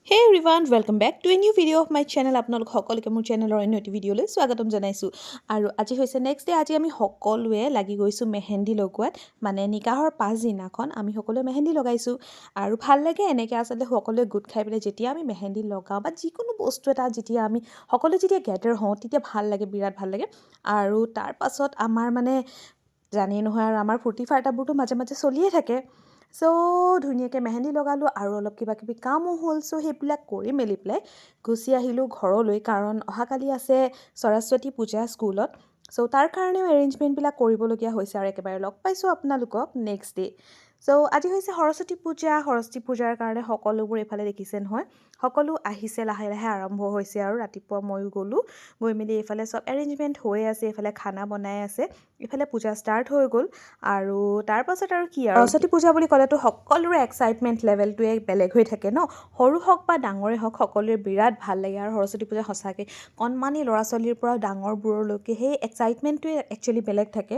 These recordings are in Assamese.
Hey everyone, welcome back to a new video of my channel. আপোনালোক সকলোকে মোৰ চেনেলৰ অন্য এটি ভিডিঅ'লৈ স্বাগতম জনাইছোঁ। আৰু আজি হৈছে নেক্সট ডে। আজি আমি সকলোৱে লাগি গৈছোঁ মেহেন্দি লগোৱাত, মানে নিকাহৰ পাছদিনাখন আমি সকলোৱে মেহেন্দি লগাইছোঁ। আৰু ভাল লাগে এনেকৈ আচলতে সকলোৱে গোট খাই পেলাই যেতিয়া আমি মেহেন্দি লগাওঁ বা যিকোনো বস্তু এটা যেতিয়া আমি সকলোৱে যেতিয়া গেডাৰ হওঁ তেতিয়া ভাল লাগে, বিৰাট ভাল লাগে। আৰু তাৰ পাছত আমাৰ মানে জানেই নহয় আৰু আমাৰ ফূৰ্তি ফাৰ্তাবোৰতো মাজে মাজে চলিয়ে থাকে। চ' ধুনীয়াকৈ মেহেন্দি লগালোঁ আৰু অলপ কিবা কিবি কামো হ'ল। চ' সেইবিলাক কৰি মেলি পেলাই গুচি আহিলোঁ ঘৰলৈ, কাৰণ অহাকালি আছে সৰস্বতী পূজা স্কুলত। চ' তাৰ কাৰণেও এৰেঞ্জমেণ্টবিলাক কৰিবলগীয়া হৈছে আৰু একেবাৰে লগ পাইছোঁ আপোনালোকক নেক্সট ডে'। চ' আজি হৈছে সৰস্বতী পূজা। সৰস্বতী পূজাৰ কাৰণে সকলোবোৰ এইফালে দেখিছে নহয়, সকলো আহিছে, লাহে লাহে আৰম্ভ হৈছে। আৰু ৰাতিপুৱা ময়ো গ'লোঁ, গৈ মেলি এইফালে চব এৰেঞ্জমেণ্ট হৈ আছে, এইফালে খানা বনাই আছে, ইফালে পূজা ষ্টাৰ্ট হৈ গ'ল। আৰু তাৰপাছত আৰু কি আৰু সৰস্বতী পূজা বুলি ক'লেতো সকলোৰে এক্সাইটমেণ্ট লেভেলটোৱে বেলেগ হৈ থাকে ন। সৰু হওক বা ডাঙৰে হওক সকলোৰে বিৰাট ভাল লাগে। আৰু সৰস্বতী পূজা সঁচাকৈ কণমানি ল'ৰা ছোৱালীৰ পৰা ডাঙৰবোৰলৈকে সেই এক্সাইটমেণ্টটোৱে একচুৱেলি বেলেগ থাকে।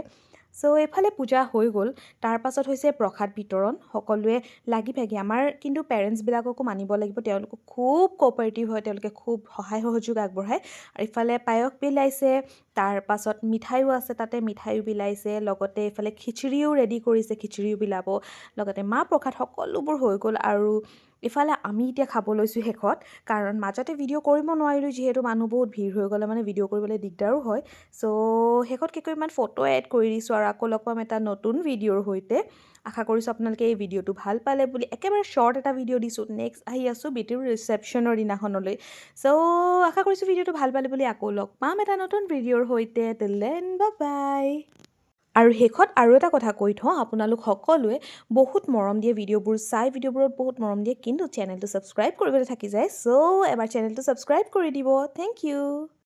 চ' এইফালে পূজা হৈ গ'ল। তাৰপাছত হৈছে প্ৰসাদ বিতৰণ। সকলোৱে লাগি ভাগি, আমাৰ কিন্তু পেৰেণ্টছবিলাককো মানিব লাগিব, তেওঁলোকো খুব কোঅপাৰেটিভ হয়, তেওঁলোকে খুব সহায় সহযোগ আগবঢ়ায়। আৰু ইফালে পায়স বিলাইছে, তাৰপাছত মিঠাইও আছে, তাতে মিঠাইও বিলাইছে, লগতে এইফালে খিচিৰিও ৰেডি কৰিছে, খিচিৰিও বিলাব, লগতে মাহ প্ৰসাদ সকলোবোৰ হৈ গ'ল। আৰু ইফালে আমি এতিয়া খাব লৈছোঁ শেষত, কাৰণ মাজতে ভিডিঅ' কৰিব নোৱাৰিলোঁ, যিহেতু মানুহ বহুত ভিৰ হৈ গ'লে মানে ভিডিঅ' কৰিবলৈ দিগদাৰো হয়। চ' শেষত কেইটামান ফটো এড কৰি দিছোঁ। আৰু আকৌ লগ পাম এটা নতুন ভিডিঅ'ৰ সৈতে। আশা কৰিছোঁ আপোনালোকে এই ভিডিঅ'টো ভাল পালে বুলি। একেবাৰে শ্বৰ্ট এটা ভিডিঅ' দিছোঁ। নেক্সট আহি আছোঁ বেটীৰ ৰিচেপশ্যনৰ দিনাখনলৈ। চ' আশা কৰিছোঁ ভিডিঅ'টো ভাল পালে বুলি। আকৌ লগ পাম এটা নতুন ভিডিঅ'ৰ সৈতে। Till then bye bye. আৰু শেষত আৰু এটা কথা কৈ থওঁ, আপোনালোক সকলোৱে বহুত মৰম দিয়ে, ভিডিঅ'বোৰ চাই, ভিডিঅ'বোৰত বহুত মৰম দিয়ে, কিন্তু চেনেলটো ছাবস্ক্ৰাইব কৰিবলৈ থাকি যায়। চ' এবাৰ চেনেলটো ছাবস্ক্ৰাইব কৰি দিব। Thank U.